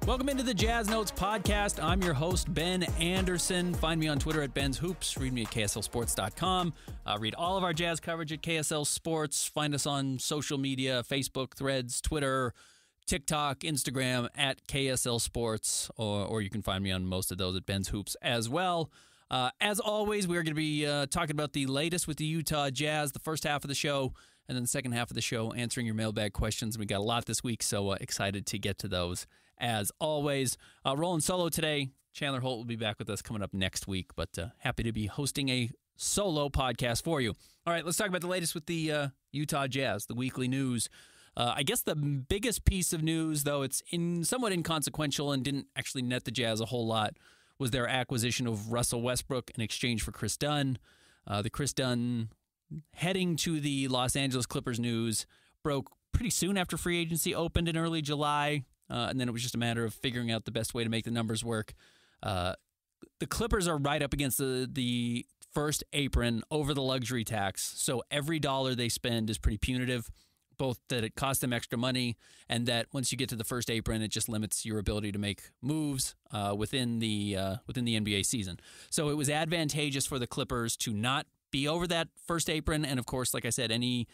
Welcome into the Jazz Notes podcast. I'm your host, Ben Anderson. Find me on Twitter at Ben's Hoops. Read me at KSLSports.com. Read all of our Jazz coverage at KSL Sports. Find us on social media, Facebook, Threads, Twitter, TikTok, Instagram at KSL Sports. Or you can find me on most of those at Ben's Hoops as well. As always, we are going to be talking about the latest with the Utah Jazz, the first half of the show, and then the second half of the show, answering your mailbag questions. We got a lot this week, so excited to get to those. As always, rolling solo today. Chandler Holt will be back with us coming up next week, but happy to be hosting a solo podcast for you. All right, let's talk about the latest with the Utah Jazz, the weekly news. I guess the biggest piece of news, though it's somewhat inconsequential and didn't actually net the Jazz a whole lot, was their acquisition of Rusell Westbrook in exchange for Chris Dunn. The Chris Dunn heading to the Los Angeles Clippers news broke pretty soon after free agency opened in early July. And then it was just a matter of figuring out the best way to make the numbers work. The Clippers are right up against the first apron over the luxury tax. So every dollar they spend is pretty punitive, both that it costs them extra money and that once you get to the first apron, it just limits your ability to make moves within the NBA season. So it was advantageous for the Clippers to not be over that first apron. And of course, like I said, any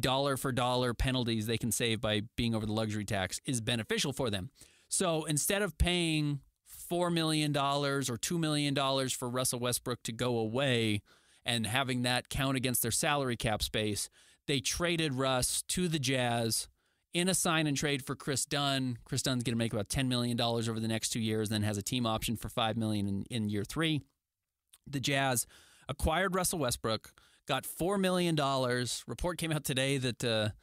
dollar-for-dollar penalties they can save by being over the luxury tax is beneficial for them. So instead of paying $4 million or $2 million for Rusell Westbrook to go away and having that count against their salary cap space, they traded Russ to the Jazz in a sign-and-trade for Chris Dunn. Chris Dunn's going to make about $10 million over the next 2 years, then has a team option for $5 million in year 3. The Jazz acquired Rusell Westbrook, got $4 million. Report came out today that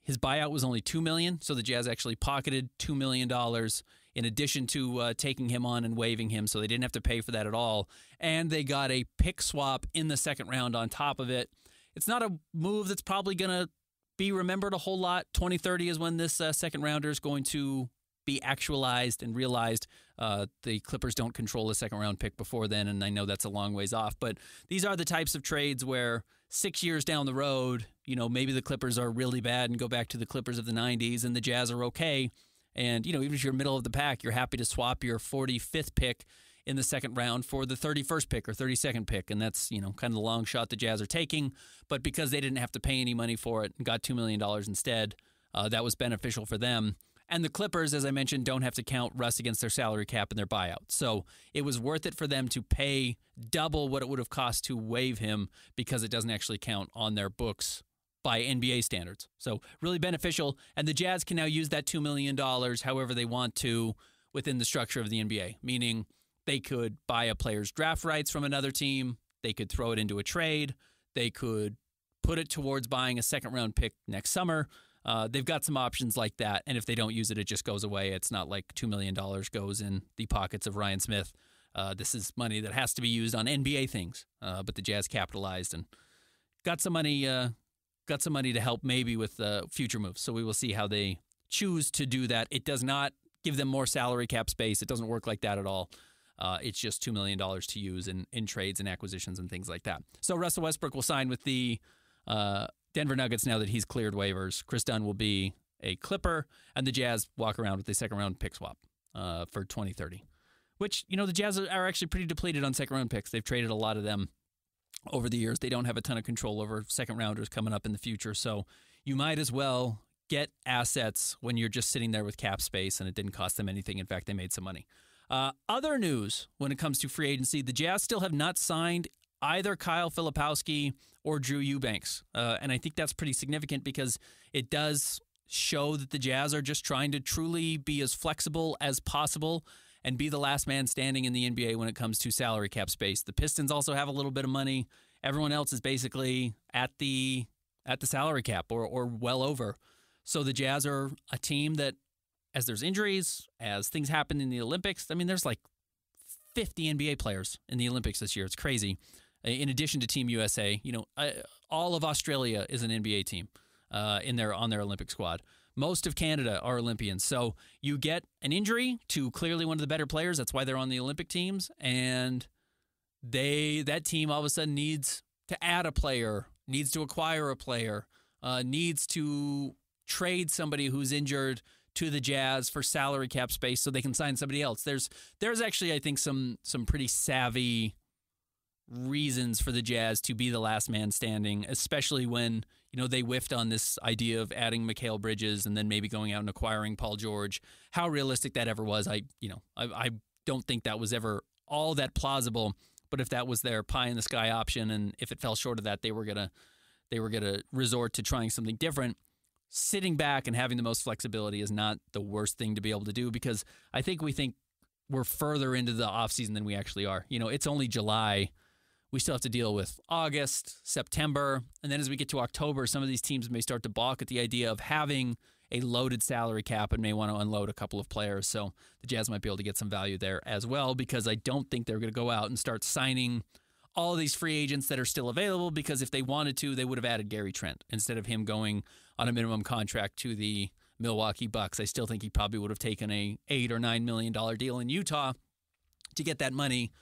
his buyout was only $2 million, so the Jazz actually pocketed $2 million in addition to taking him on and waiving him, so they didn't have to pay for that at all. And they got a pick swap in the second round on top of it. It's not a move that's probably going to be remembered a whole lot. 2030 is when this second rounder is going to be actualized and realized. The Clippers don't control a second-round pick before then, and I know that's a long ways off. But these are the types of trades where 6 years down the road, maybe the Clippers are really bad and go back to the Clippers of the 90s, and the Jazz are okay. And, even if you're middle of the pack, you're happy to swap your 45th pick in the second round for the 31st pick or 32nd pick, and that's, kind of the long shot the Jazz are taking. But because they didn't have to pay any money for it and got $2 million instead, that was beneficial for them. And the Clippers, as I mentioned, don't have to count Russ against their salary cap and their buyout. So it was worth it for them to pay double what it would have cost to waive him because it doesn't actually count on their books by NBA standards. So really beneficial. And the Jazz can now use that $2 million however they want to within the structure of the NBA, meaning they could buy a player's draft rights from another team. They could throw it into a trade. They could put it towards buying a second-round pick next summer. They've got some options like that, and if they don't use it, it just goes away. It's not like $2 million goes in the pockets of Ryan Smith. This is money that has to be used on NBA things, but the Jazz capitalized and got some money to help maybe with future moves. So we will see how they choose to do that. It does not give them more salary cap space. It doesn't work like that at all. It's just $2 million to use in trades and acquisitions and things like that. So Rusell Westbrook will sign with the Denver Nuggets now that he's cleared waivers. Chris Dunn will be a Clipper, and the Jazz walk around with a second-round pick swap for 2030, which, the Jazz are actually pretty depleted on second-round picks. They've traded a lot of them over the years. They don't have a ton of control over second-rounders coming up in the future, so you might as well get assets when you're just sitting there with cap space, and it didn't cost them anything. In fact, they made some money. Other news when it comes to free agency, the Jazz still have not signed either Kyle Filipowski or Drew Eubanks. And I think that's pretty significant because it does show that the Jazz are just trying to truly be as flexible as possible and be the last man standing in the NBA when it comes to salary cap space. The Pistons also have a little bit of money. Everyone else is basically at the salary cap or well over. So the Jazz are a team that, as there's injuries, as things happen in the Olympics, there's like 50 NBA players in the Olympics this year. It's crazy. In addition to Team USA, all of Australia is an NBA team on their Olympic squad. Most of Canada are Olympians. So you get an injury to clearly one of the better players. That's why they're on the Olympic teams. And that team all of a sudden needs to add a player, needs to acquire a player, needs to trade somebody who's injured to the Jazz for salary cap space so they can sign somebody else. There's actually, I think, some pretty savvy reasons for the Jazz to be the last man standing, especially when they whiffed on this idea of adding Mikal Bridges and then maybe going out and acquiring Paul George. How realistic that ever was, I don't think that was ever all that plausible. But if that was their pie in the sky option, and if it fell short of that, they were gonna resort to trying something different. Sitting back and having the most flexibility is not the worst thing to be able to do, because I think we're further into the offseason than we actually are. It's only July. We still have to deal with August, September, and then as we get to October, some of these teams may start to balk at the idea of having a loaded salary cap and may want to unload a couple of players. So the Jazz might be able to get some value there as well, because I don't think they're going to go out and start signing all of these free agents that are still available, because if they wanted to, they would have added Gary Trent instead of him going on a minimum contract to the Milwaukee Bucks. I still think he probably would have taken a $8 or $9 million deal in Utah to get that money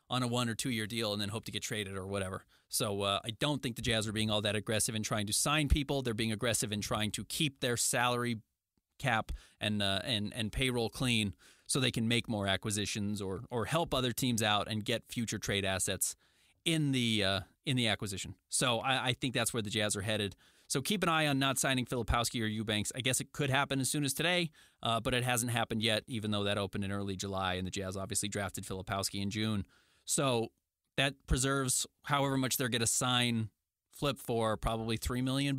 on a 1 or 2 year deal and then hope to get traded or whatever. So I don't think the Jazz are being all that aggressive in trying to sign people. They're being aggressive in trying to keep their salary cap and payroll clean so they can make more acquisitions or help other teams out and get future trade assets in the acquisition. So I think that's where the Jazz are headed. So keep an eye on not signing Filipowski or Eubanks. I guess it could happen as soon as today, but it hasn't happened yet, even though that opened in early July, and the Jazz obviously drafted Filipowski in June. So that preserves however much they're going to sign Flip for, probably $3 million.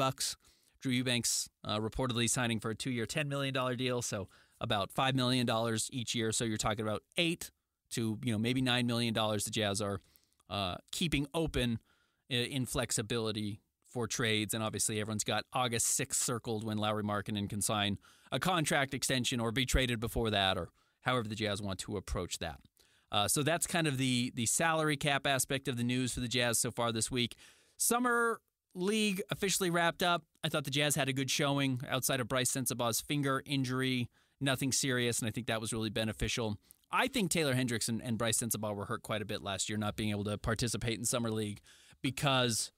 Drew Eubanks reportedly signing for a 2-year, $10 million deal, so about $5 million each year. So you're talking about $8 to maybe $9 million the Jazz are keeping open in flexibility for trades. And obviously everyone's got August 6th circled when Lauri Markkanen can sign a contract extension or be traded before that, or however the Jazz want to approach that. So that's kind of the salary cap aspect of the news for the Jazz so far this week. Summer League officially wrapped up. I thought the Jazz had a good showing outside of Bryce Sensabaugh's finger injury. Nothing serious, and I think that was really beneficial. I think Taylor Hendricks and Bryce Sensabaugh were hurt quite a bit last year, not being able to participate in Summer League because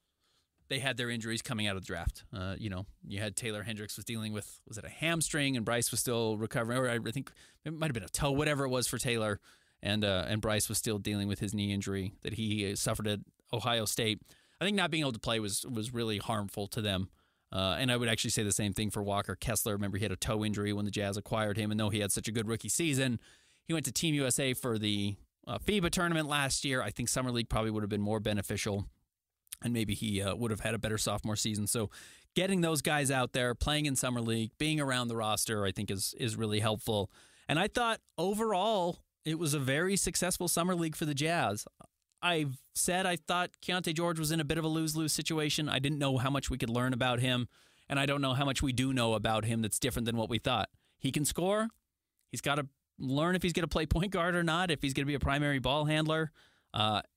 they had their injuries coming out of the draft. You had Taylor Hendricks was dealing with, was it a hamstring, and Bryce was still recovering, or I think it might have been a toe, whatever it was for Taylor. And Bryce was still dealing with his knee injury that he suffered at Ohio State. I think not being able to play was really harmful to them. And I would actually say the same thing for Walker Kessler. Remember, he had a toe injury when the Jazz acquired him, and though he had such a good rookie season, he went to Team USA for the FIBA tournament last year. I think Summer League probably would have been more beneficial, and maybe he would have had a better sophomore season. So getting those guys out there, playing in Summer League, being around the roster, I think is really helpful. And I thought overall it was a very successful Summer League for the Jazz. I've said I thought Keontae George was in a bit of a lose-lose situation. I didn't know how much we could learn about him, and I don't know how much we do know about him that's different than what we thought. He can score. He's got to learn if he's going to play point guard or not, if he's going to be a primary ball handler.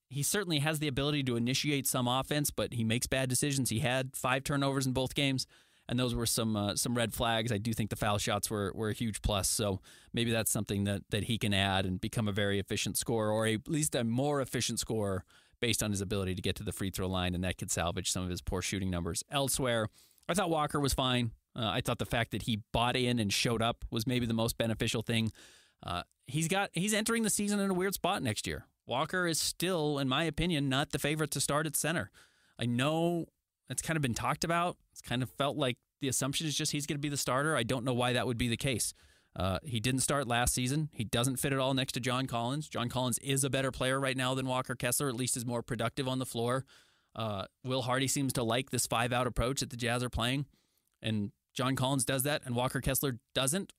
He certainly has the ability to initiate some offense, but he makes bad decisions. He had 5 turnovers in both games, and those were some red flags. I do think the foul shots were a huge plus, so maybe that's something that he can add and become a very efficient scorer, or at least a more efficient scorer based on his ability to get to the free throw line, and that could salvage some of his poor shooting numbers elsewhere. I thought Walker was fine. I thought the fact that he bought in and showed up was maybe the most beneficial thing. He's entering the season in a weird spot next year. Walker is still, in my opinion, not the favorite to start at center. I know it's kind of been talked about. It's kind of felt like the assumption is just he's going to be the starter. I don't know why that would be the case. He didn't start last season. He doesn't fit at all next to John Collins. John Collins is a better player right now than Walker Kessler, at least is more productive on the floor. Will Hardy seems to like this 5-out approach that the Jazz are playing, and John Collins does that, and Walker Kessler doesn't,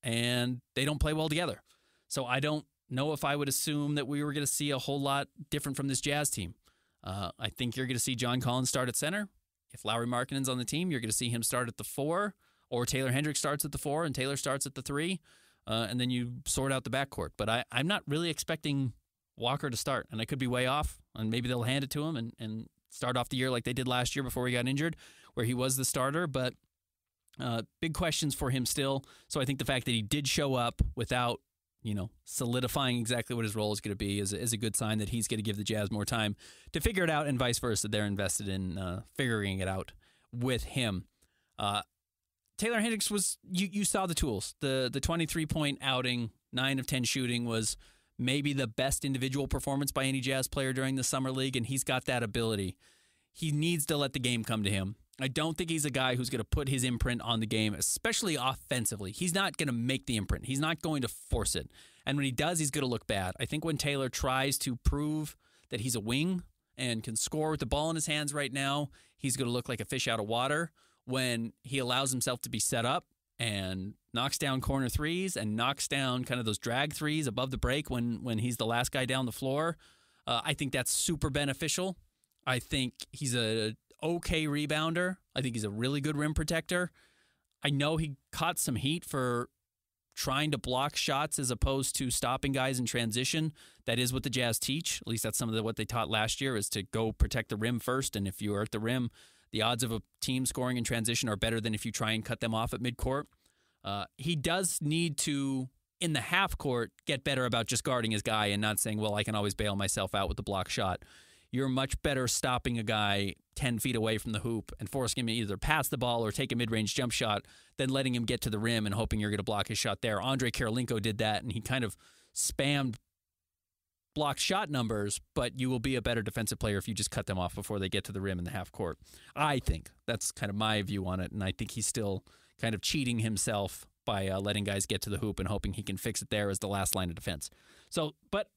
and they don't play well together. So I don't know if I would assume that we were going to see a whole lot different from this Jazz team. I think you're going to see John Collins start at center. If Lauri Markkanen's on the team, you're going to see him start at the 4, or Taylor Hendricks starts at the 4 and Taylor starts at the 3, and then you sort out the backcourt. But I'm not really expecting Walker to start, and I could be way off, and maybe they'll hand it to him and start off the year like they did last year before he got injured, where he was the starter. But big questions for him still. So I think the fact that he did show up without solidifying exactly what his role is going to be is a good sign that he's going to give the Jazz more time to figure it out, and vice versa. They're invested in figuring it out with him. Taylor Hendricks was, you saw the tools. The 23-point outing, 9 of 10 shooting was maybe the best individual performance by any Jazz player during the Summer League, and he's got that ability. He needs to let the game come to him. I don't think he's a guy who's going to put his imprint on the game, especially offensively. He's not going to make the imprint. He's not going to force it. And when he does, he's going to look bad. I think when Taylor tries to prove that he's a wing and can score with the ball in his hands right now, he's going to look like a fish out of water. When he allows himself to be set up and knocks down corner threes and knocks down kind of those drag threes above the break when he's the last guy down the floor, I think that's super beneficial. I think he's a okay rebounder. I think he's a really good rim protector. I know he caught some heat for trying to block shots as opposed to stopping guys in transition. That is what the Jazz teach. At least that's some of what they taught last year, is to go protect the rim first. And if you are at the rim, the odds of a team scoring in transition are better than if you try and cut them off at midcourt. He does need to, in the half court, get better about just guarding his guy and not saying, well, I can always bail myself out with the block shot. You're much better stopping a guy 10 feet away from the hoop and forcing him to either pass the ball or take a mid-range jump shot than letting him get to the rim and hoping you're going to block his shot there. Andre Karolinko did that, and he kind of spammed block shot numbers, but you will be a better defensive player if you just cut them off before they get to the rim in the half court. I think that's kind of my view on it, and I think he's still kind of cheating himself by letting guys get to the hoop and hoping he can fix it there as the last line of defense. So, but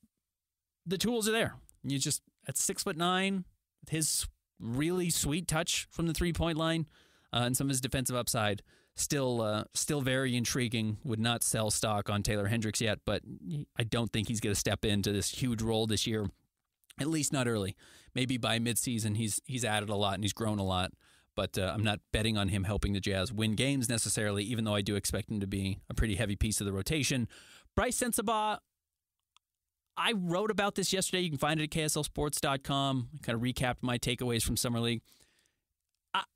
the tools are there. You just, at 6'9", his really sweet touch from the three-point line and some of his defensive upside, still very intriguing. Would not sell stock on Taylor Hendricks yet, but I don't think he's going to step into this huge role this year, at least not early. Maybe by midseason he's added a lot and he's grown a lot, but I'm not betting on him helping the Jazz win games necessarily, even though I do expect him to be a pretty heavy piece of the rotation. Bryce Sensabaugh, I wrote about this yesterday. You can find it at KSLSports.com. I kind of recapped my takeaways from Summer League.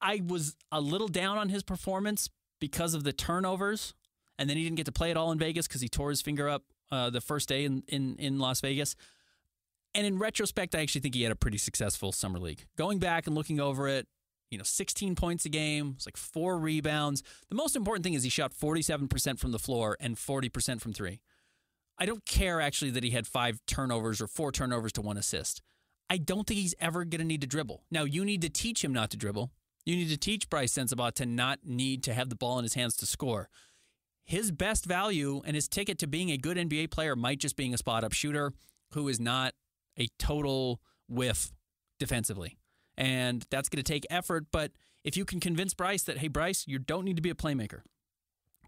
I was a little down on his performance because of the turnovers, and then he didn't get to play at all in Vegas because he tore his finger up the first day in Las Vegas. And in retrospect, I actually think he had a pretty successful Summer League. Going back and looking over it, 16 points a game, it's like 4 rebounds. The most important thing is he shot 47% from the floor and 40% from three. I don't care, actually, that he had 5 turnovers or 4 turnovers to 1 assist. I don't think he's ever going to need to dribble. Now, you need to teach him not to dribble. You need to teach Bryce Sensabaugh to not need to have the ball in his hands to score. His best value and his ticket to being a good NBA player might just being a spot-up shooter who is not a total whiff defensively. And that's going to take effort, but if you can convince Bryce that, hey, Bryce, you don't need to be a playmaker.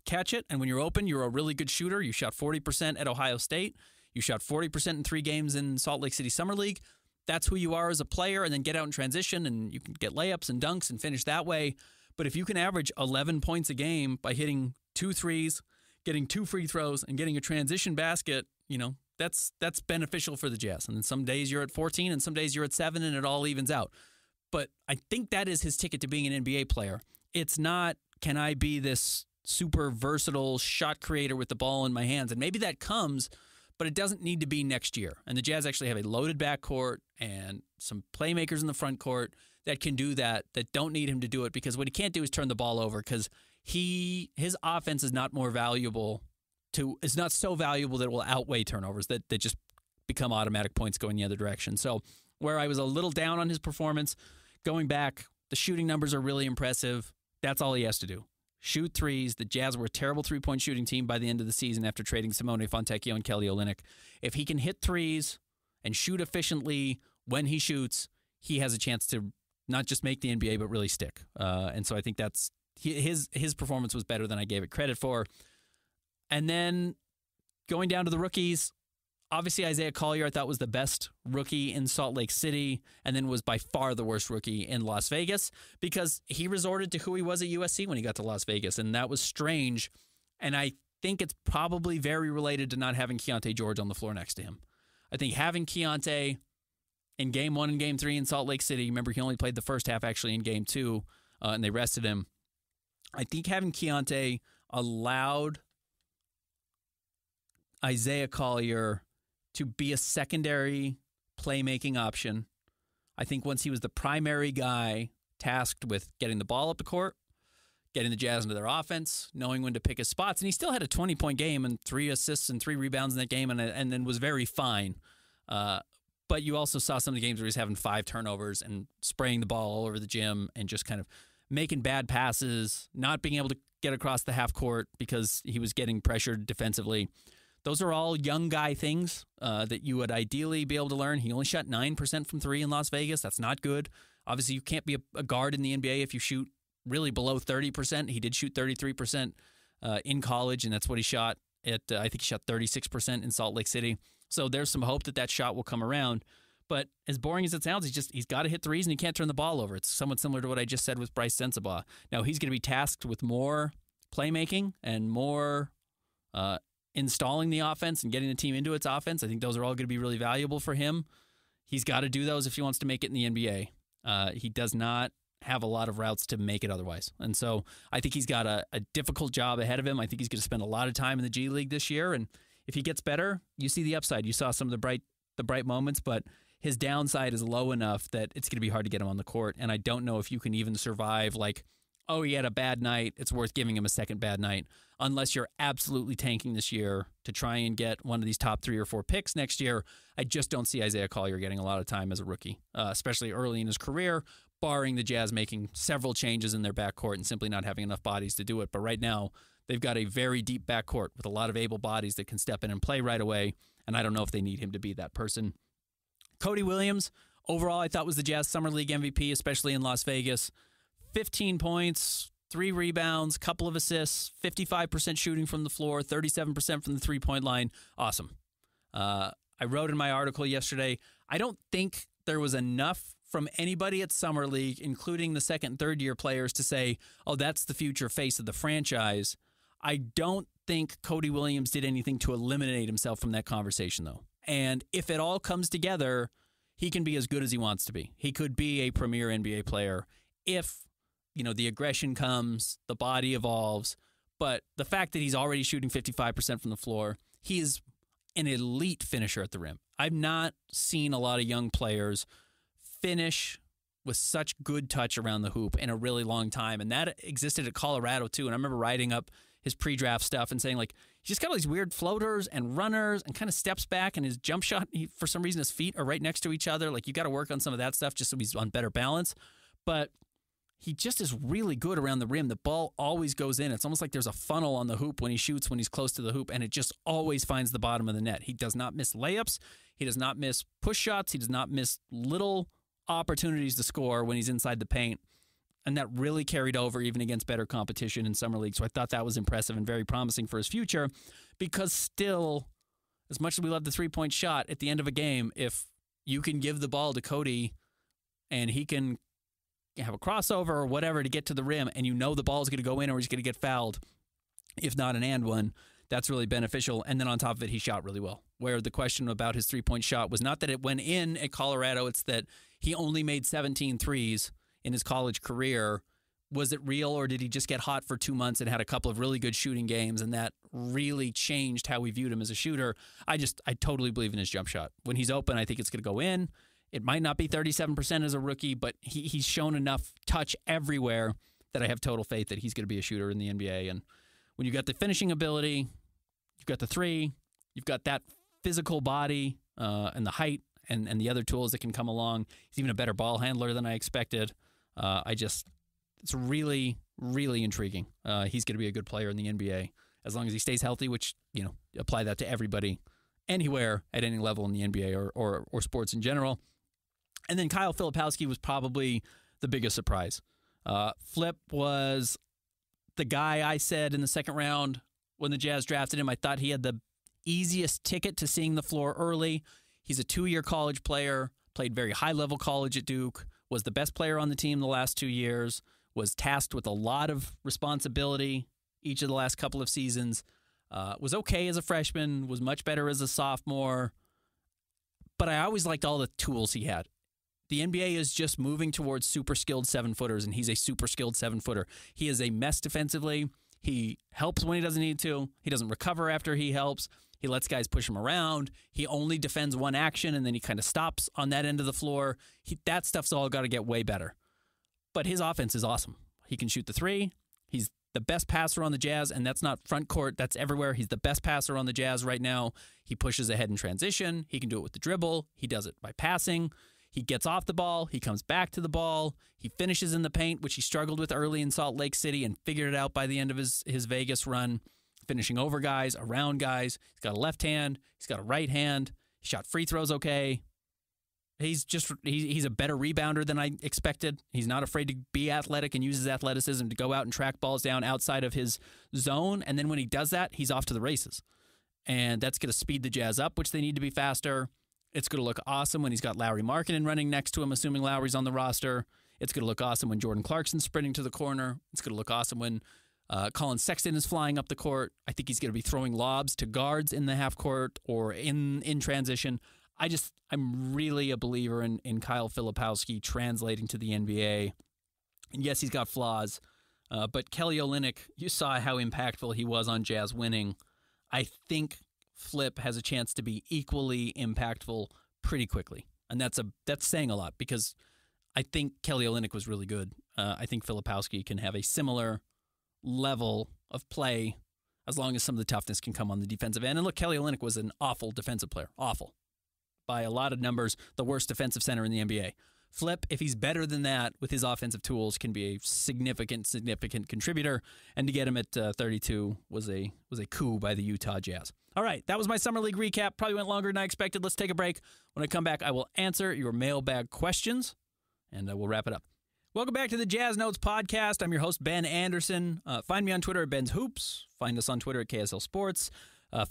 Catch it, and when you're open, you're a really good shooter. You shot 40% at Ohio State. You shot 40% in 3 games in Salt Lake City Summer League. That's who you are as a player, and then get out in transition, and you can get layups and dunks and finish that way. But if you can average 11 points a game by hitting 2 threes, getting 2 free throws, and getting a transition basket, that's beneficial for the Jazz. And then some days you're at 14, and some days you're at 7, and it all evens out. But I think that is his ticket to being an NBA player. It's not, can I be this super versatile shot creator with the ball in my hands? And maybe that comes, but it doesn't need to be next year. And the Jazz actually have a loaded backcourt and some playmakers in the front court that can do that don't need him to do it, because what he can't do is turn the ball over, because his offense is not more valuable is not so valuable that it will outweigh turnovers that just become automatic points going the other direction. So where I was a little down on his performance, going back, the shooting numbers are really impressive. That's all he has to do. Shoot threes. The Jazz were a terrible three-point shooting team by the end of the season after trading Simone Fontecchio and Kelly Olynyk. If he can hit threes and shoot efficiently when he shoots, he has a chance to not just make the NBA, but really stick. And so I think that's his performance was better than I gave it credit for. And then going down to the rookies, obviously Isaiah Collier I thought was the best rookie in Salt Lake City, and then was by far the worst rookie in Las Vegas, because he resorted to who he was at USC when he got to Las Vegas, and that was strange. And I think it's probably very related to not having Keontae George on the floor next to him. I think having Keontae in Game 1 and Game 3 in Salt Lake City, remember he only played the first half actually in Game 2, and they rested him. I think having Keontae allowed Isaiah Collier to be a secondary playmaking option. I think once he was the primary guy tasked with getting the ball up the court, getting the Jazz into their offense, knowing when to pick his spots. And he still had a 20-point game and 3 assists and 3 rebounds in that game and then was very fine. But you also saw some of the games where he's having 5 turnovers and spraying the ball all over the gym and just kind of making bad passes, not being able to get across the half court because he was getting pressured defensively. Those are all young guy things that you would ideally be able to learn. He only shot 9% from 3 in Las Vegas. That's not good. Obviously, you can't be a guard in the NBA if you shoot really below 30%. He did shoot 33% in college, and that's what he shot at, I think he shot 36% in Salt Lake City. So there's some hope that shot will come around. But as boring as it sounds, he's got to hit threes and he can't turn the ball over. It's somewhat similar to what I just said with Bryce Sensabaugh. Now, he's going to be tasked with more playmaking and more installing the offense and getting the team into its offense. I think those are all going to be really valuable for him. He's got to do those if he wants to make it in the NBA. He does not have a lot of routes to make it otherwise. And so I think he's got a difficult job ahead of him. I think he's going to spend a lot of time in the G League this year. And if he gets better, you see the upside. You saw some of the bright moments, but his downside is low enough that it's going to be hard to get him on the court. And I don't know if you can even survive like, oh, he had a bad night, it's worth giving him a second bad night, unless you're absolutely tanking this year to try and get one of these top 3 or 4 picks next year. I just don't see Isaiah Collier getting a lot of time as a rookie, especially early in his career, barring the Jazz making several changes in their backcourt and simply not having enough bodies to do it. But right now, they've got a very deep backcourt with a lot of able bodies that can step in and play right away, and I don't know if they need him to be that person. Cody Williams, overall, I thought was the Jazz Summer League MVP, especially in Las Vegas. 15 points, 3 rebounds, couple of assists, 55% shooting from the floor, 37% from the three-point line. Awesome. I wrote in my article yesterday, I don't think there was enough from anybody at Summer League, including the second and third-year players, to say, oh, that's the future face of the franchise. I don't think Cody Williams did anything to eliminate himself from that conversation, though. And if it all comes together, he can be as good as he wants to be. He could be a premier NBA player if, the aggression comes, the body evolves. But the fact that he's already shooting 55% from the floor, he is an elite finisher at the rim. I've not seen a lot of young players finish with such good touch around the hoop in a really long time. And that existed at Colorado, too. And I remember writing up his pre-draft stuff and saying, like, he's just got all these weird floaters and runners and kind of steps back, and his jump shot, for some reason, his feet are right next to each other. Like, you got to work on some of that stuff just so he's on better balance. But he just is really good around the rim. The ball always goes in. It's almost like there's a funnel on the hoop when he shoots, when he's close to the hoop, and it just always finds the bottom of the net. He does not miss layups. He does not miss push shots. He does not miss little opportunities to score when he's inside the paint. And that really carried over even against better competition in Summer League. So I thought that was impressive and very promising for his future, because still, as much as we love the three-point shot at the end of a game, if you can give the ball to Cody and he can have a crossover or whatever to get to the rim, and the ball is going to go in or he's going to get fouled, if not an and one, that's really beneficial. And then on top of it, he shot really well. Where the question about his three-point shot was not that it went in at Colorado, it's that he only made 17 threes in his college career. Was it real, or did he just get hot for 2 months and had a couple of really good shooting games, and that really changed how we viewed him as a shooter? I totally believe in his jump shot. When he's open, I think it's going to go in. It might not be 37% as a rookie, but he's shown enough touch everywhere that I have total faith that he's going to be a shooter in the NBA. And when you've got the finishing ability, you've got the three, you've got that physical body and the height and the other tools that can come along. He's even a better ball handler than I expected. It's really, really intriguing. He's going to be a good player in the NBA as long as he stays healthy, which, apply that to everybody, anywhere, at any level in the NBA or sports in general. And then Kyle Filipowski was probably the biggest surprise. Flip was the guy I said in the second round when the Jazz drafted him. I thought he had the easiest ticket to seeing the floor early. He's a 2-year college player, played very high-level college at Duke, was the best player on the team the last 2 years, was tasked with a lot of responsibility each of the last couple of seasons, was okay as a freshman, was much better as a sophomore, but I always liked all the tools he had. The NBA is just moving towards super skilled 7-footers, and he's a super skilled 7-footer. He is a mess defensively. He helps when he doesn't need to. He doesn't recover after he helps. He lets guys push him around. He only defends one action, and then he kind of stops on that end of the floor. That stuff's all got to get way better. But his offense is awesome. He can shoot the three. He's the best passer on the Jazz, and that's not front court. That's everywhere. He's the best passer on the Jazz right now. He pushes ahead in transition. He can do it with the dribble. He does it by passing. He gets off the ball. He comes back to the ball. He finishes in the paint, which he struggled with early in Salt Lake City and figured it out by the end of his Vegas run, finishing over guys, around guys. He's got a left hand. He's got a right hand. He shot free throws okay. He's a better rebounder than I expected. He's not afraid to be athletic and use his athleticism to go out and track balls down outside of his zone. And then when he does that, he's off to the races. And that's going to speed the Jazz up, which they need to be faster. It's going to look awesome when he's got Lauri Markkanen running next to him, assuming Lauri's on the roster. It's going to look awesome when Jordan Clarkson's sprinting to the corner. It's going to look awesome when Colin Sexton is flying up the court. I think he's going to be throwing lobs to guards in the half court or in transition. I'm really a believer in Kyle Filipowski translating to the NBA. And yes, he's got flaws, but Kelly Olynyk, you saw how impactful he was on Jazz winning. I think Flip has a chance to be equally impactful pretty quickly. And that's saying a lot because I think Kelly Olynyk was really good. I think Filipowski can have a similar level of play as long as some of the toughness can come on the defensive end. And look, Kelly Olynyk was an awful defensive player. Awful. By a lot of numbers, the worst defensive center in the NBA. Flip, if he's better than that with his offensive tools, can be a significant contributor. And to get him at 32 was a coup by the Utah Jazz. All right, that was my Summer League recap. Probably went longer than I expected. Let's take a break. When I come back, I will answer your mailbag questions, and we'll wrap it up. Welcome back to the Jazz Notes podcast. I'm your host, Ben Anderson. Find me on Twitter at Ben's Hoops. Find us on Twitter at KSL Sports.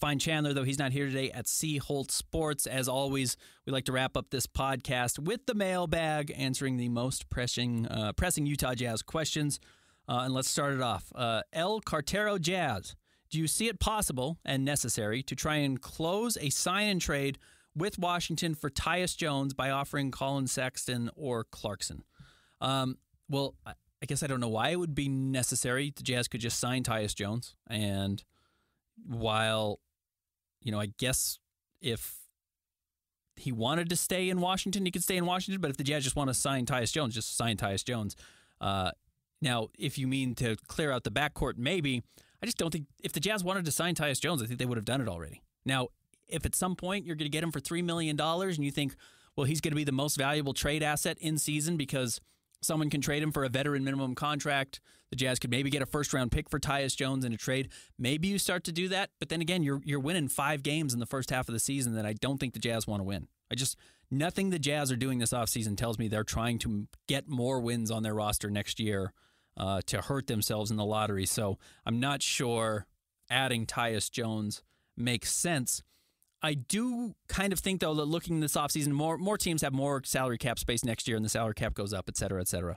Find Chandler, though he's not here today, at C. Holt Sports. As always, we like to wrap up this podcast with the mailbag, answering the most pressing Utah Jazz questions. And let's start it off. El Cartero Jazz, do you see it possible and necessary to try and close a sign-and-trade with Washington for Tyus Jones by offering Colin Sexton or Clarkson? Well, I guess I don't know why it would be necessary. The Jazz could just sign Tyus Jones, and while, I guess if he wanted to stay in Washington, he could stay in Washington. But if the Jazz just want to sign Tyus Jones, just sign Tyus Jones. Now, if you mean to clear out the backcourt, maybe. I just don't think if the Jazz wanted to sign Tyus Jones, I think they would have done it already. Now, if at some point you're going to get him for $3 million and you think, well, he's going to be the most valuable trade asset in season because someone can trade him for a veteran minimum contract. The Jazz could maybe get a first-round pick for Tyus Jones in a trade. Maybe you start to do that, but then again, you're winning 5 games in the first half of the season that I don't think the Jazz want to win. Nothing the Jazz are doing this offseason tells me they're trying to get more wins on their roster next year to hurt themselves in the lottery. So I'm not sure adding Tyus Jones makes sense. I do kind of think, though, that looking this offseason, more teams have more salary cap space next year and the salary cap goes up, et cetera, et cetera.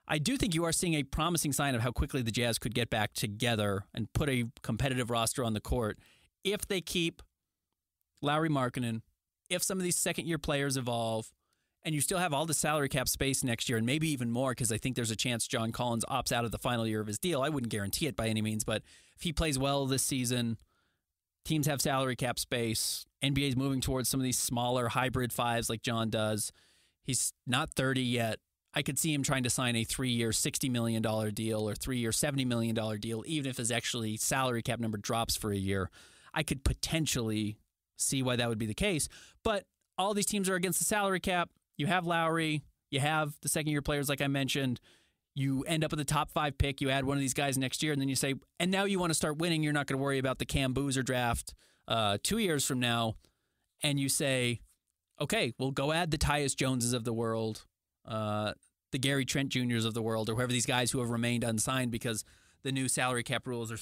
I do think you are seeing a promising sign of how quickly the Jazz could get back together and put a competitive roster on the court if they keep Lauri Markkanen, if some of these second-year players evolve, and you still have all the salary cap space next year and maybe even more because I think there's a chance John Collins opts out of the final year of his deal. I wouldn't guarantee it by any means, but if he plays well this season, teams have salary cap space. NBA's moving towards some of these smaller hybrid fives like John does. He's not 30 yet. I could see him trying to sign a 3-year, $60 million deal or 3-year, $70 million deal, even if his actually salary cap number drops for a year. I could potentially see why that would be the case. But all these teams are against the salary cap. You have Lauri. You have the second-year players like I mentioned. You end up with a top 5 pick. You add one of these guys next year, and then you say, and now you want to start winning. You're not going to worry about the Cam Boozer draft 2 years from now. And you say, okay, well, go add the Tyus Joneses of the world, the Gary Trent Juniors of the world, or whoever these guys who have remained unsigned because the new salary cap rules are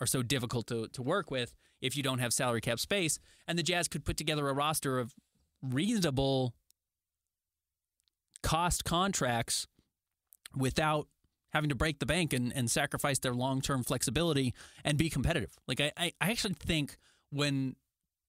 so difficult to work with if you don't have salary cap space. And the Jazz could put together a roster of reasonable cost contracts without having to break the bank and sacrifice their long-term flexibility and be competitive. Like I actually think when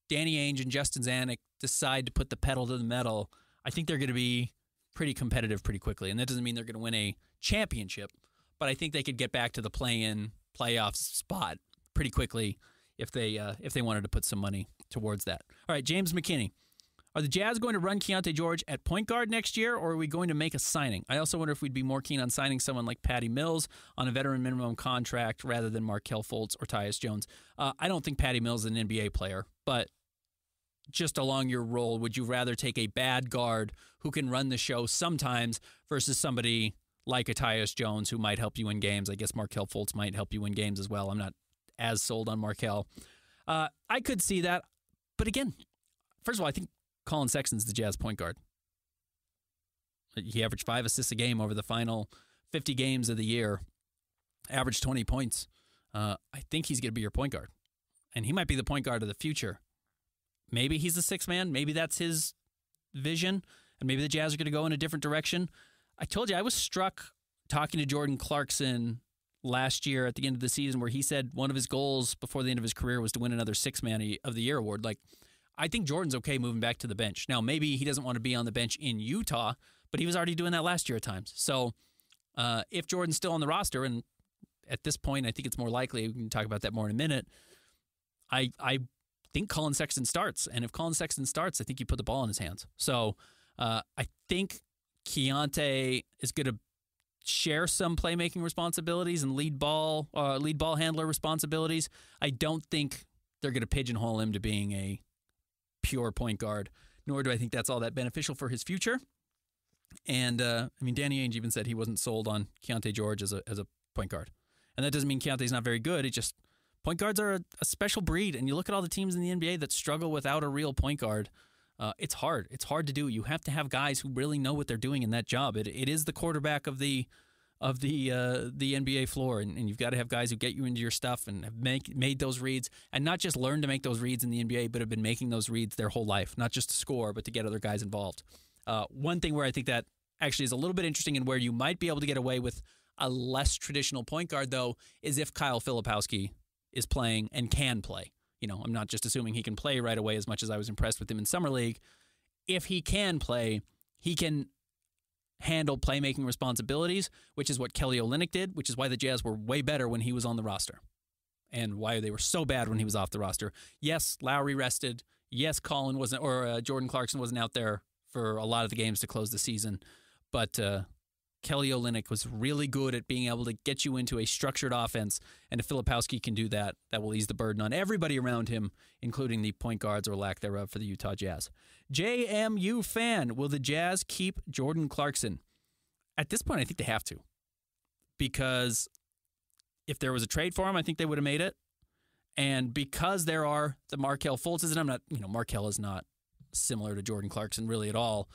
Danny Ainge and Justin Zanuck decide to put the pedal to the metal, I think they're going to be pretty competitive pretty quickly. And that doesn't mean they're going to win a championship, but I think they could get back to the play-in playoff spot pretty quickly if they wanted to put some money towards that. All right, James McKinney. Are the Jazz going to run Keontae George at point guard next year, or are we going to make a signing? I also wonder if we'd be more keen on signing someone like Patty Mills on a veteran minimum contract rather than Markelle Fultz or Tyus Jones. I don't think Patty Mills is an NBA player, but just along your role, would you rather take a bad guard who can run the show sometimes versus somebody like a Tyus Jones who might help you win games? I guess Markelle Fultz might help you win games as well. I'm not as sold on Markelle. I could see that. But again, first of all, I think Colin Sexton's the Jazz point guard. He averaged 5 assists a game over the final 50 games of the year, averaged 20 points. I think he's going to be your point guard. And he might be the point guard of the future. Maybe he's the sixth man. Maybe that's his vision. And maybe the Jazz are going to go in a different direction. I told you, I was struck talking to Jordan Clarkson last year at the end of the season where he said one of his goals before the end of his career was to win another Sixth Man of the Year award. Like, I think Jordan's okay moving back to the bench. Now, maybe he doesn't want to be on the bench in Utah, but he was already doing that last year at times. So if Jordan's still on the roster, and at this point I think it's more likely, we can talk about that more in a minute, I think Colin Sexton starts. And if Colin Sexton starts, I think you put the ball in his hands. So I think Keontae is going to share some playmaking responsibilities and lead ball handler responsibilities. I don't think they're going to pigeonhole him to being a pure point guard, nor do I think that's all that beneficial for his future. And Danny Ainge even said he wasn't sold on Keontae George as a point guard. And that doesn't mean Keontae's not very good. It just, point guards are a special breed. And you look at all the teams in the NBA that struggle without a real point guard. It's hard. It's hard to do. You have to have guys who really know what they're doing in that job. It is the quarterback of the NBA floor, and you've got to have guys who get you into your stuff and have made those reads, and not just learn to make those reads in the NBA, but have been making those reads their whole life, not just to score, but to get other guys involved. One thing where I think that actually is a little bit interesting and where you might be able to get away with a less traditional point guard, though, is if Kyle Filipowski is playing and can play. I'm not just assuming he can play right away as much as I was impressed with him in Summer League. If he can play, he can handle playmaking responsibilities, which is what Kelly Olynyk did, which is why the Jazz were way better when he was on the roster and why they were so bad when he was off the roster. Yes, Lowry rested. Yes, Jordan Clarkson wasn't out there for a lot of the games to close the season, but Kelly Olynyk was really good at being able to get you into a structured offense, and if Filipowski can do that, that will ease the burden on everybody around him, including the point guards or lack thereof for the Utah Jazz. JMU fan, will the Jazz keep Jordan Clarkson? At this point, I think they have to, because if there was a trade for him, I think they would have made it, and because there are the Markelle Fultzes, and Markelle is not similar to Jordan Clarkson really at all,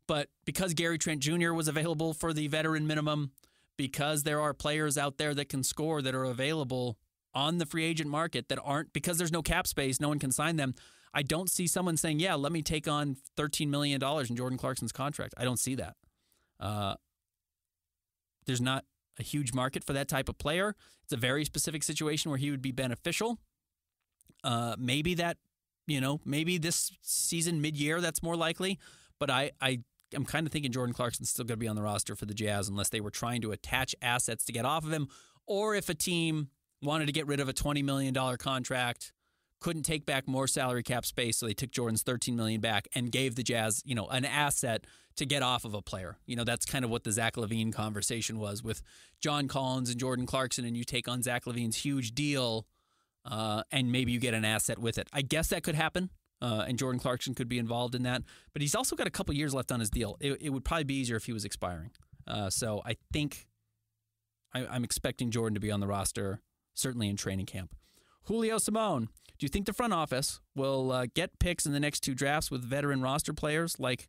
but because Gary Trent Jr. was available for the veteran minimum, because there are players out there that can score that are available on the free agent market that aren't, because there's no cap space, no one can sign them. I don't see someone saying, yeah, let me take on $13 million in Jordan Clarkson's contract. I don't see that. There's not a huge market for that type of player. It's a very specific situation where he would be beneficial. Maybe this season, mid-year, that's more likely. But I'm kind of thinking Jordan Clarkson's still going to be on the roster for the Jazz unless they were trying to attach assets to get off of him, or if a team wanted to get rid of a $20 million contract, couldn't take back more salary cap space, so they took Jordan's $13 million back and gave the Jazz, an asset to get off of a player. That's kind of what the Zach LaVine conversation was with John Collins and Jordan Clarkson, and you take on Zach LaVine's huge deal, and maybe you get an asset with it. I guess that could happen. And Jordan Clarkson could be involved in that. But he's also got a couple years left on his deal. It would probably be easier if he was expiring. So I think I'm expecting Jordan to be on the roster, certainly in training camp. Julio Simone, do you think the front office will get picks in the next 2 drafts with veteran roster players like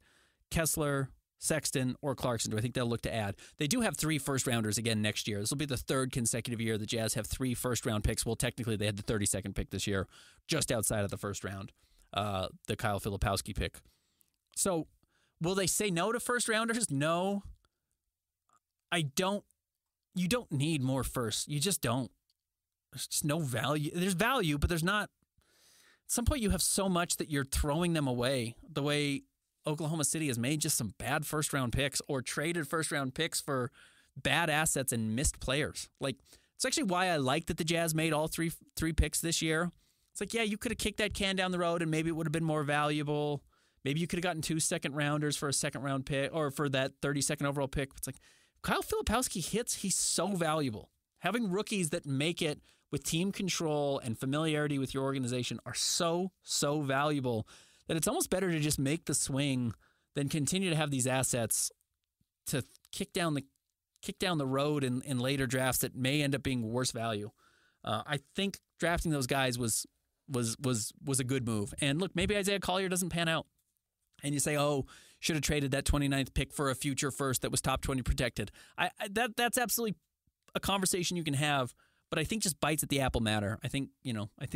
Kessler, Sexton, or Clarkson? Do I think they'll look to add? They do have 3 first-rounders again next year. This will be the 3rd consecutive year the Jazz have 3 first-round picks. Well, technically they had the 32nd pick this year, just outside of the first round. The Kyle Filipowski pick. So, will they say no to first rounders? No. You don't need more firsts. You just don't. There's just no value. There's value, but there's not. At some point, you have so much that you're throwing them away. The way Oklahoma City has made just some bad first round picks or traded first round picks for bad assets and missed players. It's actually why I like that the Jazz made all three picks this year. It's yeah, you could have kicked that can down the road and maybe it would have been more valuable. Maybe you could have gotten 2 second-rounders for a second-round pick or for that 32nd overall pick. It's like Kyle Filipowski hits, he's so valuable. Having rookies that make it with team control and familiarity with your organization are so, so valuable that it's almost better to just make the swing than continue to have these assets to kick down the road in later drafts that may end up being worse value. I think drafting those guys was a good move. And look, maybe Isaiah Collier doesn't pan out. And you say, oh, should have traded that 29th pick for a future first that was top 20 protected. That's absolutely a conversation you can have, but I think just bites at the apple matter. I think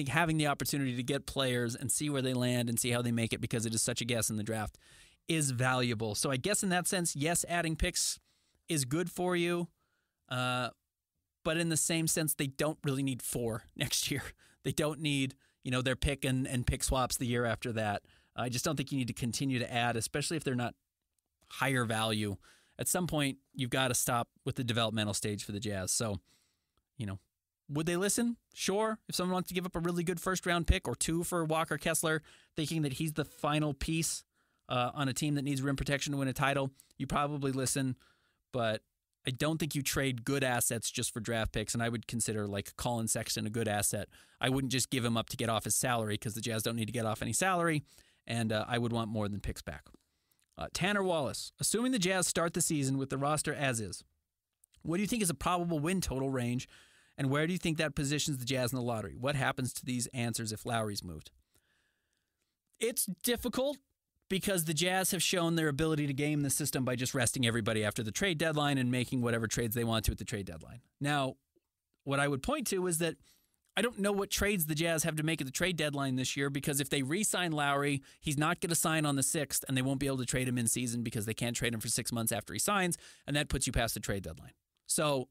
having the opportunity to get players and see where they land and see how they make it because it is such a guess in the draft is valuable. So I guess in that sense, yes, adding picks is good for you, but in the same sense, they don't really need 4 next year. They don't need their pick and pick swaps the year after that. I just don't think you need to continue to add, especially if they're not higher value. At some point, you've got to stop with the developmental stage for the Jazz. So, would they listen? Sure. If someone wants to give up a really good first-round pick or 2 for Walker Kessler, thinking that he's the final piece on a team that needs rim protection to win a title, you probably listen. But I don't think you trade good assets just for draft picks, and I would consider like Colin Sexton a good asset. I wouldn't just give him up to get off his salary because the Jazz don't need to get off any salary, and I would want more than picks back. Tanner Wallace, assuming the Jazz start the season with the roster as is, what do you think is a probable win total range, and where do you think that positions the Jazz in the lottery? What happens to these answers if Lowry's moved? It's difficult because the Jazz have shown their ability to game the system by just resting everybody after the trade deadline and making whatever trades they want to at the trade deadline. Now, what I would point to is that I don't know what trades the Jazz have to make at the trade deadline this year because if they re-sign Lowry, he's not going to sign on the 6th, and they won't be able to trade him in season because they can't trade him for 6 months after he signs, and that puts you past the trade deadline. So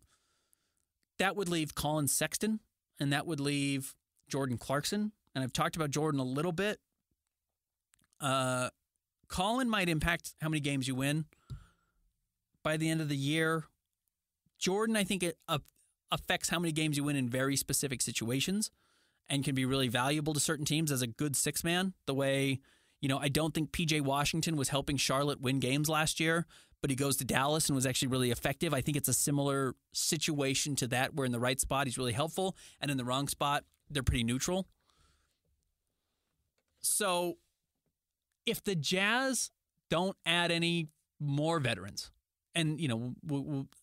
that would leave Colin Sexton, and that would leave Jordan Clarkson, and I've talked about Jordan a little bit. Colin might impact how many games you win by the end of the year. Jordan, I think it affects how many games you win in very specific situations and can be really valuable to certain teams as a good 6-man. The way, I don't think P.J. Washington was helping Charlotte win games last year, but he goes to Dallas and was actually really effective. I think it's a similar situation to that where in the right spot he's really helpful and in the wrong spot they're pretty neutral. So if the Jazz don't add any more veterans, and,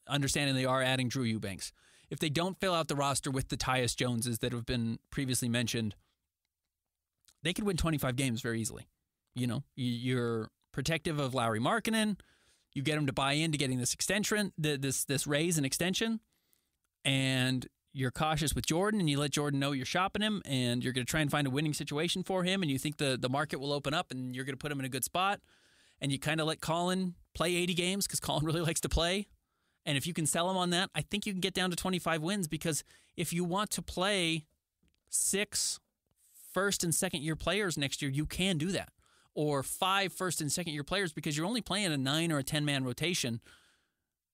understanding they are adding Drew Eubanks, if they don't fill out the roster with the Tyus Joneses that have been previously mentioned, they could win 25 games very easily. You're protective of Lauri Markkanen. You get him to buy into getting this extension, this raise and extension, and you're cautious with Jordan, and you let Jordan know you're shopping him, and you're going to try and find a winning situation for him, and you think the market will open up, and you're going to put him in a good spot, and you kind of let Colin play 80 games because Colin really likes to play. And if you can sell him on that, I think you can get down to 25 wins because if you want to play 6 first and second year players next year, you can do that. Or 5 first and second year players because you're only playing a 9 or a 10-man rotation.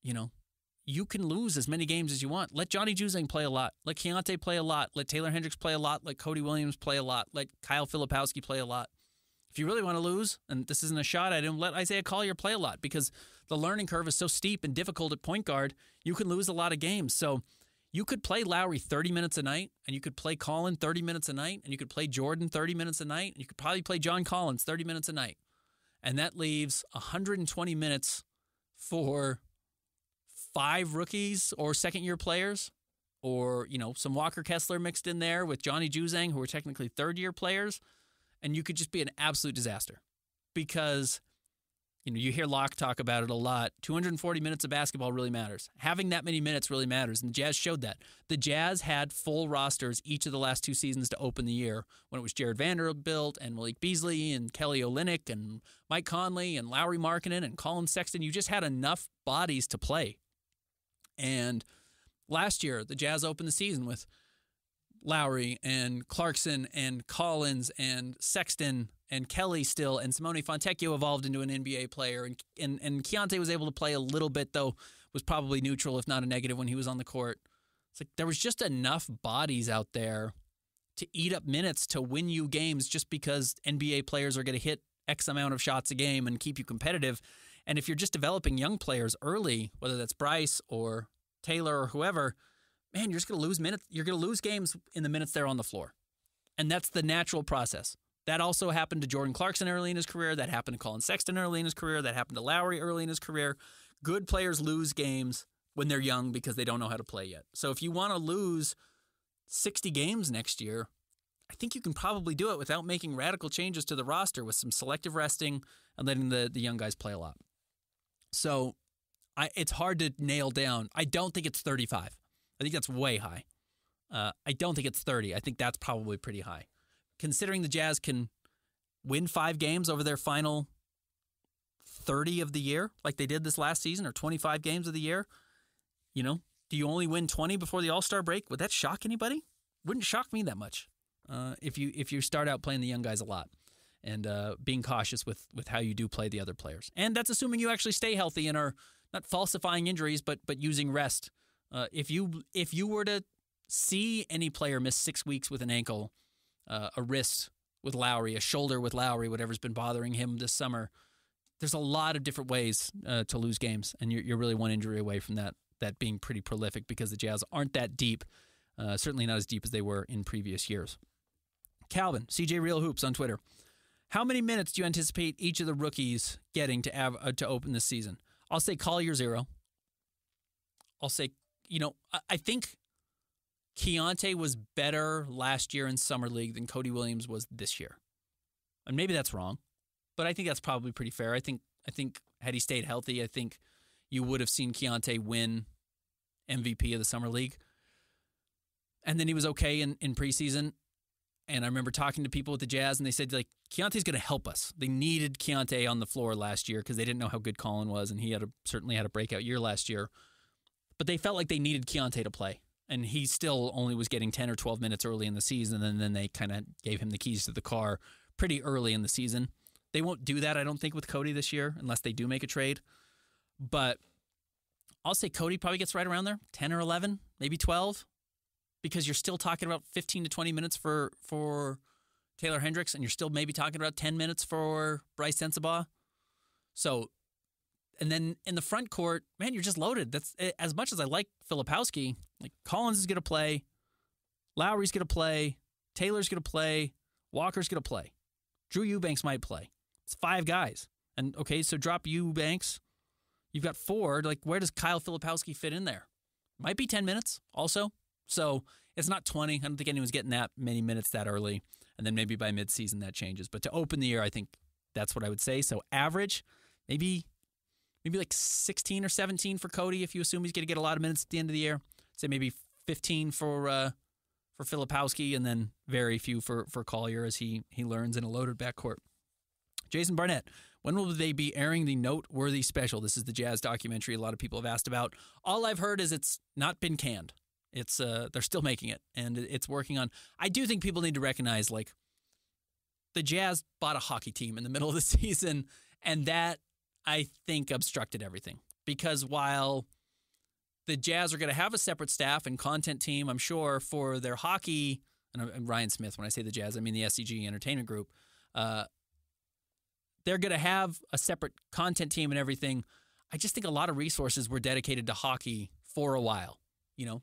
You can lose as many games as you want. Let Johnny Juzang play a lot. Let Keontae play a lot. Let Taylor Hendricks play a lot. Let Cody Williams play a lot. Let Kyle Filipowski play a lot. If you really want to lose, and this isn't a shot at him, let Isaiah Collier play a lot because the learning curve is so steep and difficult at point guard, you can lose a lot of games. So you could play Lowry 30 minutes a night, and you could play Colin 30 minutes a night, and you could play Jordan 30 minutes a night, and you could probably play John Collins 30 minutes a night. And that leaves 120 minutes for 5 rookies or second-year players or, some Walker Kessler mixed in there with Johnny Juzang, who are technically third-year players. And you could just be an absolute disaster because, you hear Locke talk about it a lot. 240 minutes of basketball really matters. Having that many minutes really matters, and the Jazz showed that. The Jazz had full rosters each of the last 2 seasons to open the year when it was Jared Vanderbilt and Malik Beasley and Kelly Olynyk and Mike Conley and Lauri Markkanen and Colin Sexton. You just had enough bodies to play. And last year, the Jazz opened the season with Lowry and Clarkson and Collins and Sexton and Kelly still, and Simone Fontecchio evolved into an NBA player, and Keontae was able to play a little bit, though was probably neutral, if not a negative, when he was on the court. It's like there was just enough bodies out there to eat up minutes to win you games just because NBA players are going to hit X amount of shots a game and keep you competitive. And if you're just developing young players early, whether that's Bryce or Taylor or whoever, man, you're just going to lose minutes. You're going to lose games in the minutes they're on the floor. And that's the natural process. That also happened to Jordan Clarkson early in his career. That happened to Colin Sexton early in his career. That happened to Lowry early in his career. Good players lose games when they're young because they don't know how to play yet. So if you want to lose 60 games next year, I think you can probably do it without making radical changes to the roster with some selective resting and letting the young guys play a lot. So it's hard to nail down. I don't think it's 35. I think that's way high. I don't think it's 30. I think that's probably pretty high. Considering the Jazz can win 5 games over their final 30 of the year, like they did this last season, or 25 games of the year, do you only win 20 before the All-Star break? Would that shock anybody? Wouldn't shock me that much if you start out playing the young guys a lot and being cautious with how you do play the other players. And that's assuming you actually stay healthy and are not falsifying injuries, but using rest. If you were to see any player miss 6 weeks with an ankle, a wrist with Lowry, a shoulder with Lowry, whatever's been bothering him this summer, there's a lot of different ways to lose games, and you're really one injury away from that being pretty prolific because the Jazz aren't that deep, certainly not as deep as they were in previous years. Calvin, CJ Real Hoops on Twitter. How many minutes do you anticipate each of the rookies getting to open this season? I'll say Collier 0. I'll say, I think Keontae was better last year in Summer League than Cody Williams was this year. And maybe that's wrong, but I think that's probably pretty fair. I think had he stayed healthy, I think you would have seen Keontae win MVP of the Summer League. And then he was okay in preseason. And I remember talking to people with the Jazz, and they said, Keontae's going to help us. They needed Keontae on the floor last year because they didn't know how good Colin was, and he certainly had a breakout year last year. But they felt like they needed Keontae to play. And he still only was getting 10 or 12 minutes early in the season, and then they kind of gave him the keys to the car pretty early in the season. They won't do that, I don't think, with Cody this year, unless they do make a trade. But I'll say Cody probably gets right around there, 10 or 11, maybe 12, because you're still talking about 15 to 20 minutes for Taylor Hendricks, and you're still maybe talking about 10 minutes for Bryce Sensabaugh. So, and then in the front court, man, you're just loaded. That's as much as I like Filipowski. Collins is going to play, Lowry's going to play, Taylor's going to play, Walker's going to play, Drew Eubanks might play. It's 5 guys, and okay, so drop Eubanks. You've got 4. Where does Kyle Filipowski fit in there? Might be 10 minutes also. So it's not 20. I don't think anyone's getting that many minutes that early. And then maybe by midseason that changes. But to open the year, I think that's what I would say. So average, maybe 16 or 17 for Cody if you assume he's going to get a lot of minutes at the end of the year. Say maybe 15 for Filipowski, and then very few for Collier as he learns in a loaded backcourt. Jason Barnett, when will they be airing the Noteworthy special? This is the Jazz documentary a lot of people have asked about. All I've heard is it's not been canned. It's they're still making it, and it's working on. I do think people need to recognize the Jazz bought a hockey team in the middle of the season, and that I think obstructed everything. Because while the Jazz are going to have a separate staff and content team, I'm sure, for their hockey, and Ryan Smith, when I say the Jazz, I mean the SCG Entertainment Group, they're going to have a separate content team and everything. I just think a lot of resources were dedicated to hockey for a while.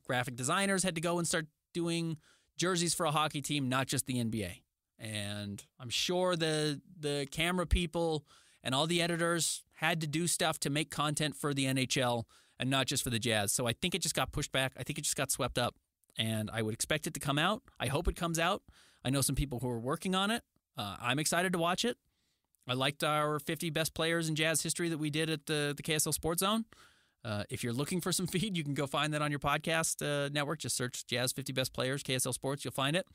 Graphic designers had to go and start doing jerseys for a hockey team, not just the NBA. And I'm sure the camera people and all the editors had to do stuff to make content for the NHL and not just for the Jazz. So I think it just got pushed back. I think it just got swept up. And I would expect it to come out. I hope it comes out. I know some people who are working on it. I'm excited to watch it. I liked our 50 best players in Jazz history that we did at the KSL Sports Zone. If you're looking for some feed, you can go find that on your podcast network. Just search Jazz 50 Best Players, KSL Sports. You'll find it.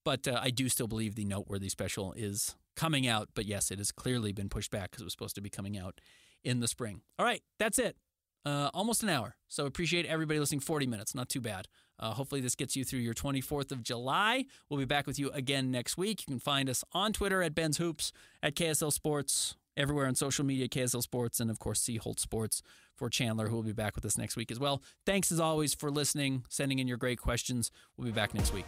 But I do still believe the Noteworthy special is coming out. But yes, it has clearly been pushed back because it was supposed to be coming out in the spring. All right, that's it. Almost an hour. So appreciate everybody listening. 40 minutes, not too bad. Hopefully this gets you through your 24th of July. We'll be back with you again next week. You can find us on Twitter at Ben's Hoops, at KSL Sports, everywhere on social media, KSL Sports, and of course, C. Holt Sports for Chandler, who will be back with us next week as well. Thanks as always for listening, sending in your great questions. We'll be back next week.